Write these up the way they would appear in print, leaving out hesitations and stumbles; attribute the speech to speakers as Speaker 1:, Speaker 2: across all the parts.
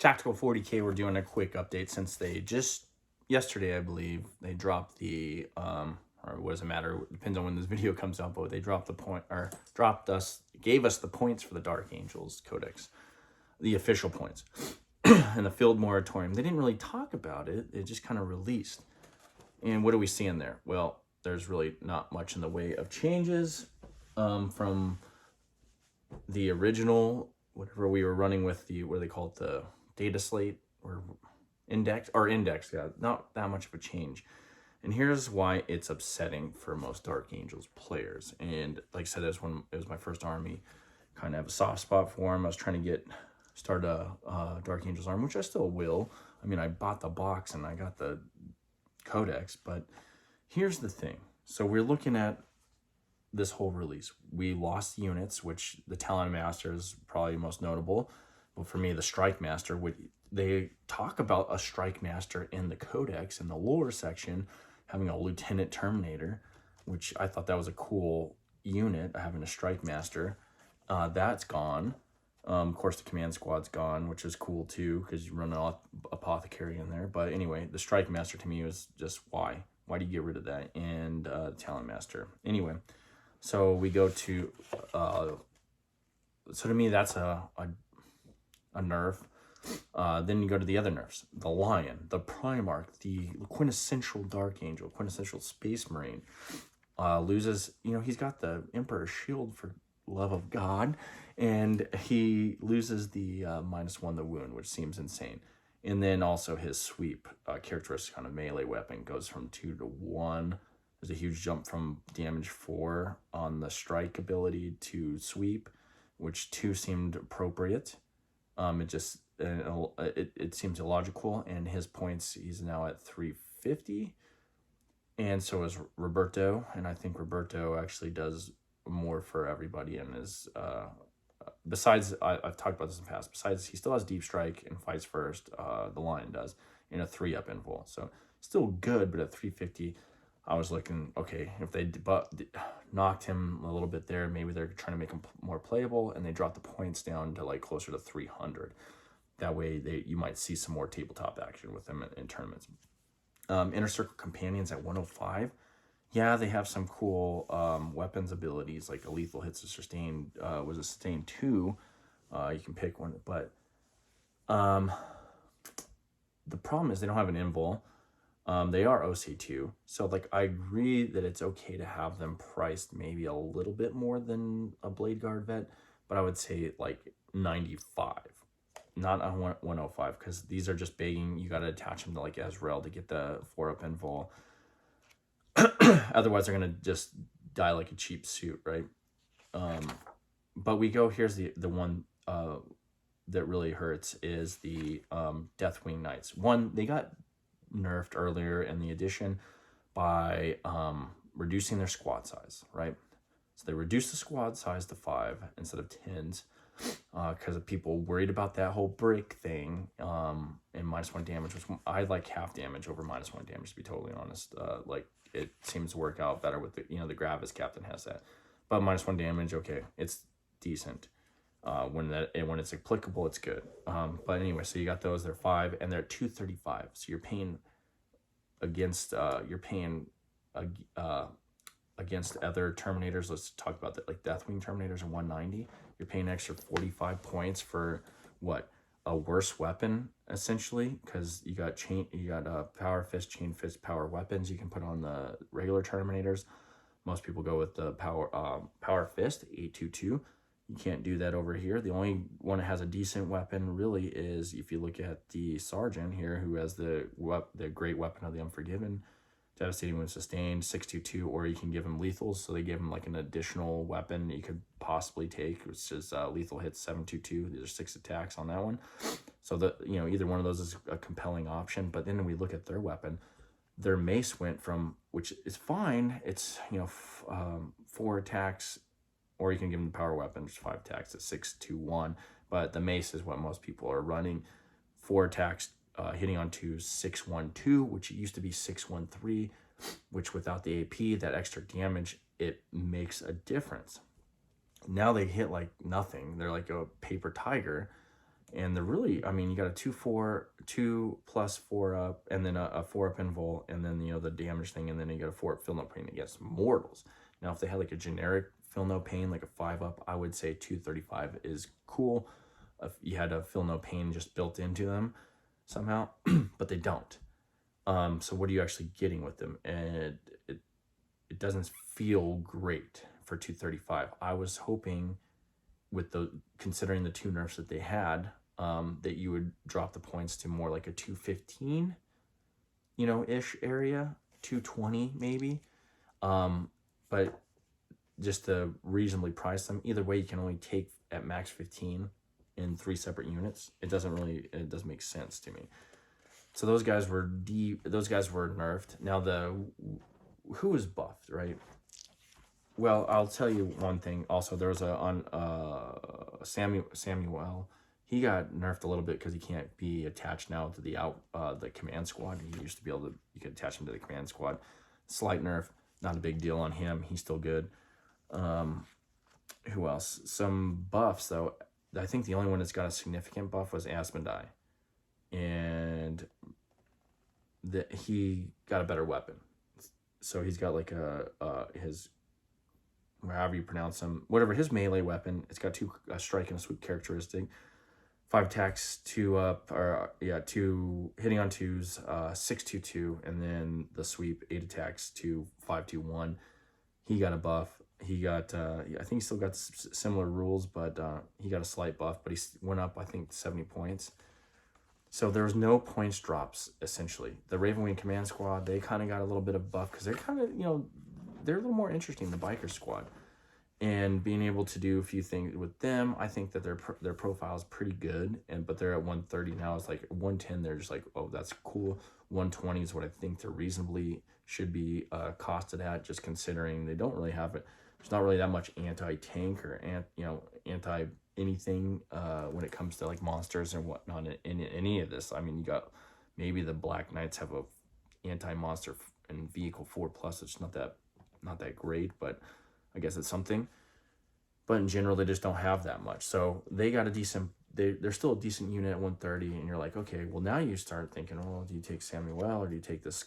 Speaker 1: Tactical 40K, we're doing a quick update since they just yesterday, I believe, they dropped the or what does it matter? It depends on when this video comes out, but they dropped the point or gave us the points for the Dark Angels Codex, the official points, and the field moratorium. They didn't really talk about it. It just kind of released. And what are we seeing there? Well, there's really not much in the way of changes from the original, whatever we were running with, the what do they call it, the data slate or index, yeah, not that much of a change. And here's why it's upsetting for most Dark Angels players. And like I said, it was my first army. Kind of have a soft spot for them. I was trying to start a Dark Angels army, which I still will. I mean, I bought the box and I got the codex, but here's the thing. So we're looking at this whole release. We lost units, which the Talon Master is probably most notable. But for me, the Strike Master, they talk about a Strike Master in the codex in the lore section, having a Lieutenant Terminator, which I thought that was a cool unit, having a Strike Master. That's gone. Of course, the Command Squad's gone, which is cool too, because you run an Apothecary in there. But anyway, the Strike Master to me was just why? Why do you get rid of that? And the Talon Master. Anyway, so we go to, so to me, that's a nerf. Then you go to the other nerfs. The Lion, the Primarch, the quintessential Dark Angel, quintessential Space Marine, loses, he's got the Emperor's Shield for love of God, and he loses the -1 the wound, which seems insane. And then also his sweep characteristic on a melee weapon goes from 2 to 1. There's a huge jump from damage 4 on the strike ability to sweep, which 2 seemed appropriate. It seems illogical, and his points, he's now at 350, and so is Roberto, and I think Roberto actually does more for everybody, and is besides, I've talked about this in the past, besides he still has deep strike and fights first, the Lion does, in a 3-up invul, so still good, but at 350, I was looking, okay, if they knocked him a little bit there, maybe they're trying to make him more playable, and they dropped the points down to like closer to 300. That way, you might see some more tabletop action with them in tournaments. Inner Circle Companions at 105. Yeah, they have some cool weapons abilities, like a lethal hits a sustain, was a sustain 2. You can pick one, but the problem is they don't have an invul. They are OC2, so like I agree that it's okay to have them priced maybe a little bit more than a Blade Guard vet, but I would say like 95, not on 105, because these are just begging. You got to attach them to like Ezreal to get the 4-up invul. Otherwise, they're gonna just die like a cheap suit, right? But we go. Here's the one that really hurts is the Deathwing Knights. One, they got nerfed earlier in the edition by reducing their squad size, right? So they reduced the squad size to 5 instead of 10s because of people worried about that whole brick thing and -1 damage, which I like half damage over -1 damage, to be totally honest. Like it seems to work out better with the the Gravis captain has that, but -1 damage, okay, it's decent. When it's applicable, it's good. But anyway, so you got those. They're 5 and they're 235. So you're paying against against other Terminators. Let's talk about that. Like Deathwing Terminators are 190. You're paying an extra 45 points for what, a worse weapon essentially, because you got Power Fist, Chain Fist, power weapons you can put on the regular Terminators. Most people go with the Power Fist 822. You can't do that over here. The only one that has a decent weapon really is if you look at the Sergeant here, who has the great weapon of the Unforgiven, devastating when sustained, 622, or you can give him lethals. So they give him like an additional weapon you could possibly take, which is lethal hits 722. These are 6 attacks on that one. So either one of those is a compelling option. But then we look at their weapon. Their mace went from, which is fine, it's 4 attacks. Or you can give them the power weapon, which is 5 attacks at 621. But the mace is what most people are running. 4 attacks, hitting onto 612, which used to be 613, which without the AP, that extra damage, it makes a difference. Now they hit like nothing. They're like a paper tiger. And they're really, I mean, you got a 2 plus 4 up, and then a 4 up invul, and then, you know, the damage thing, and then you got a 4 up feel no pain against mortals. Now, if they had like a generic feel no pain, like a 5 up, I would say 235 is cool. If you had a feel no pain just built into them somehow, but they don't. So what are you actually getting with them? And it doesn't feel great for 235. I was hoping, with the considering the 2 nerfs that they had, that you would drop the points to more like a 215, you know, ish area, 220 maybe. But just to reasonably price them, either way, you can only take at max 15 in 3 separate units. It doesn't make sense to me. So those guys were nerfed. Now who is buffed, right? Well, I'll tell you one thing. Also, there was Samuel. He got nerfed a little bit because he can't be attached now to the command squad. He used to be able to. You could attach him to the command squad. Slight nerf, not a big deal on him. He's still good. Who else? Some buffs though. I think the only one that's got a significant buff was Asmodai, and he got a better weapon. So he's got like his, however you pronounce them, whatever his melee weapon, it's got 2 strike and a sweep characteristic, 5 attacks, 2 up, or 2 hitting on 2s, 6/2/2, and then the sweep 8 attacks, 2 5/2/1. He got a buff. He got I think he still got similar rules, but he got a slight buff, but he went up, I think, 70 points. So there was no points drops, essentially. The Ravenwing Command Squad, they kind of got a little bit of buff because they're kind of, you know, they're a little more interesting than the Biker Squad. And being able to do a few things with them, I think that their profile is pretty good. But they're at 130 now. It's like 110. They're just like, oh, that's cool. 120 is what I think they're reasonably should be costed at, just considering they don't really have it. There's not really that much anti-tank or anti anything when it comes to like monsters and whatnot in any of this. I mean, you got maybe the Black Knights have a anti-monster and vehicle 4+. It's not that great, but I guess it's something. But in general, they just don't have that much. So they got a decent. They're still a decent unit at 130, and you're like, okay, well now you start thinking, oh, do you take Samuel or do you take this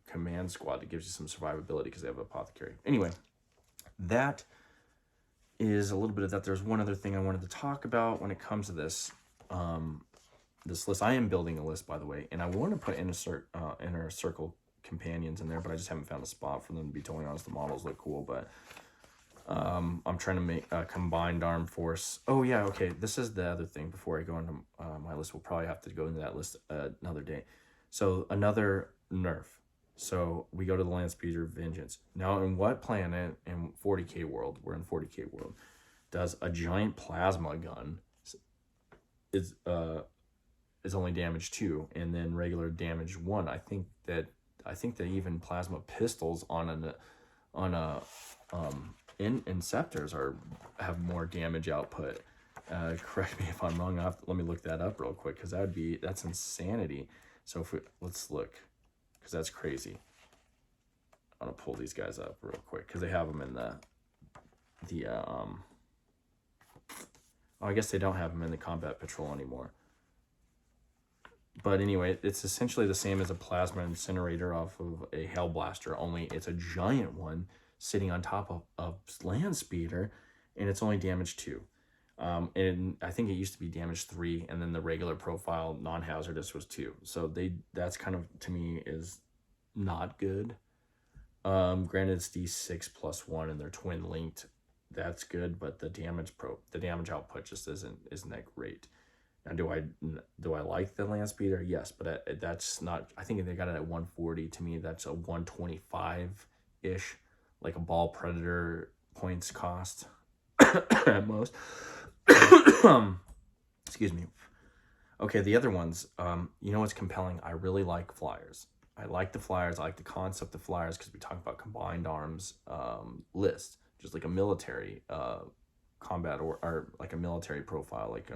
Speaker 1: command squad that gives you some survivability because they have apothecary? Anyway, that is a little bit of that. There's one other thing I wanted to talk about when it comes to this this list. I am building a list, by the way, and I want to put inner circle companions in there, but I just haven't found a spot for them, to be totally honest. The models look cool, but I'm trying to make a combined arm force. Oh yeah, okay, this is the other thing before I go into my list. We'll probably have to go into that list another day. So another nerf. So we go to the Landspeeder Vengeance. Now, in what planet in 40k world, we're in 40k world, does a giant plasma gun is only damage 2 and then regular damage 1? I think that even plasma pistols on Inceptors have more damage output. Correct me if I'm wrong. Let me look that up real quick, because that's insanity. So let's look, because that's crazy. I'm gonna pull these guys up real quick because they have them in I guess they don't have them in the combat patrol anymore. But anyway, it's essentially the same as a plasma incinerator off of a Hellblaster, only it's a giant one sitting on top of a land speeder, and it's only damage 2. And I think it used to be damage 3, and then the regular profile non-hazardous was 2. So that's kind of, to me, is not good. Granted, it's D6+1 and they're twin linked. That's good, but the damage output just isn't that great. Now, do I like the land speeder? Yes, but that's not. I think they got it at 140. To me, that's a 125-ish, like a ball predator points cost at most. Excuse me. Okay, the other ones. You know what's compelling? I really like flyers. I like the flyers. I like the concept of flyers because we talk about combined arms list, just like a military combat or like a military profile, like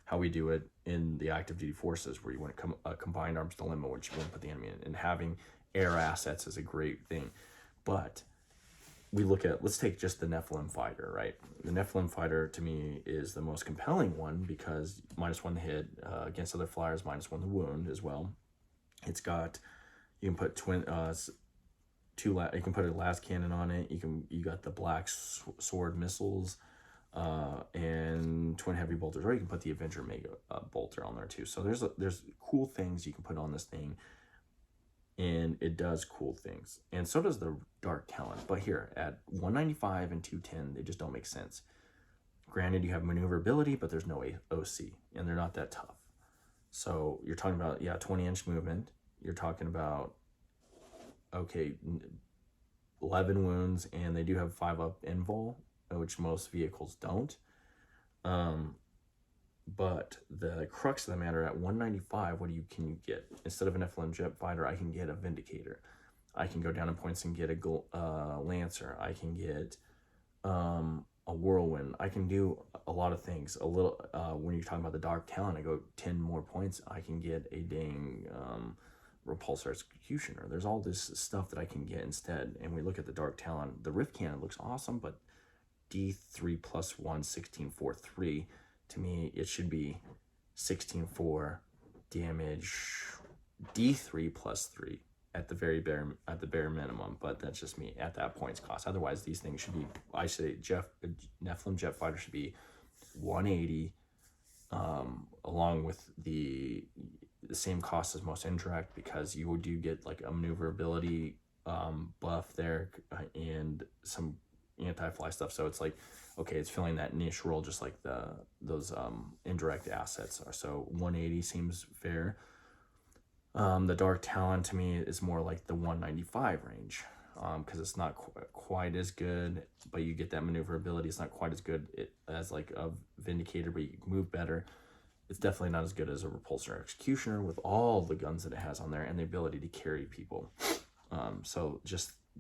Speaker 1: how we do it in the active duty forces, where you want to a combined arms dilemma, which you want to put the enemy in, and having air assets is a great thing. But we look at, let's take just the Nephilim fighter, right? The Nephilim fighter to me is the most compelling one because -1 to hit against other flyers, -1 to wound as well. It's got, you can put you can put a las cannon on it. You got the black sword missiles and twin heavy bolters, or you can put the Avenger Mega bolter on there too. So there's cool things you can put on this thing, and it does cool things, and so does the Dark Talon. But here at 195 and 210, they just don't make sense. Granted, you have maneuverability, but there's no OC, and they're not that tough. So you're talking about, yeah, 20-inch movement. You're talking about, okay, 11 wounds, and they do have 5-up invul, which most vehicles don't. But the crux of the matter, at 195, what can you get? Instead of an Nephilim jet fighter, I can get a Vindicator. I can go down in points and get a Lancer. I can get a Whirlwind. I can do a lot of things. When you're talking about the Dark Talon, I go 10 more points. I can get a dang Repulsor Executioner. There's all this stuff that I can get instead. And we look at the Dark Talon. The Rift Cannon looks awesome, but D3 +1, 16-4-3. To me, it should be 16-4 damage, D3 +3 at the bare minimum. But that's just me at that points cost. Otherwise, these things should be, I say, Nephilim jet fighter should be 180, along with the same cost as most indirect, because you do get like a maneuverability buff there and some anti-fly stuff. So it's like, okay, it's filling that niche role just like those indirect assets are. So 180 seems fair. The Dark Talon to me is more like the 195 range, because it's not quite as good, but you get that maneuverability. It's not quite as good as like a Vindicator, but you can move better. It's definitely not as good as a Repulsor Executioner with all the guns that it has on there and the ability to carry people.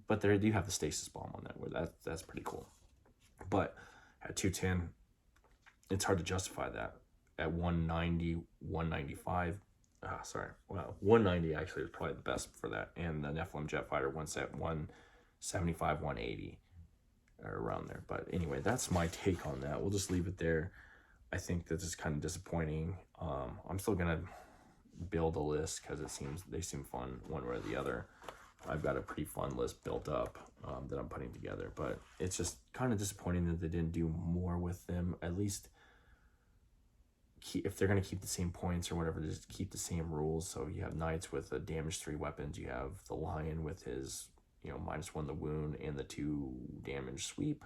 Speaker 1: But they do have the stasis bomb on that, where that's pretty cool. But at 210, it's hard to justify that. At 190, 195, 190 actually is probably the best for that. And the Nephilim jet fighter once at 175, 180, or around there. But anyway, that's my take on that. We'll just leave it there. I think this is kind of disappointing. I'm still gonna build a list because they seem fun one way or the other. I've got a pretty fun list built up that I'm putting together, but it's just kind of disappointing that they didn't do more with them. At least if they're going to keep the same points or whatever, just keep the same rules. So you have Knights with a damage 3 weapons. You have the Lion with his, -1 the wound and the 2 damage sweep.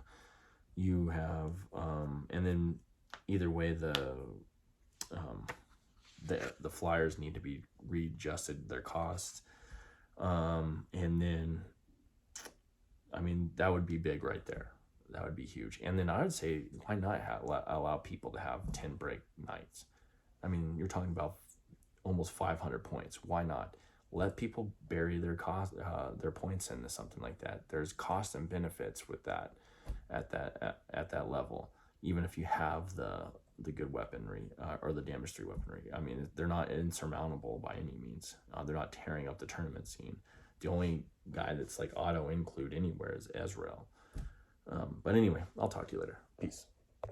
Speaker 1: You have, and then either way, the flyers need to be readjusted, their costs. And then, I mean, that would be big right there. That would be huge. And then I would say, why not allow people to have 10 break Knights? I mean, you're talking about almost 500 points. Why not? Let people bury their their points into something like that. There's cost and benefits with that at that level. Even if you have the good weaponry or the damage 3 weaponry, I mean, they're not insurmountable by any means. They're not tearing up the tournament scene. The only guy that's like auto include anywhere is Ezreal. But anyway, I'll talk to you later. Peace.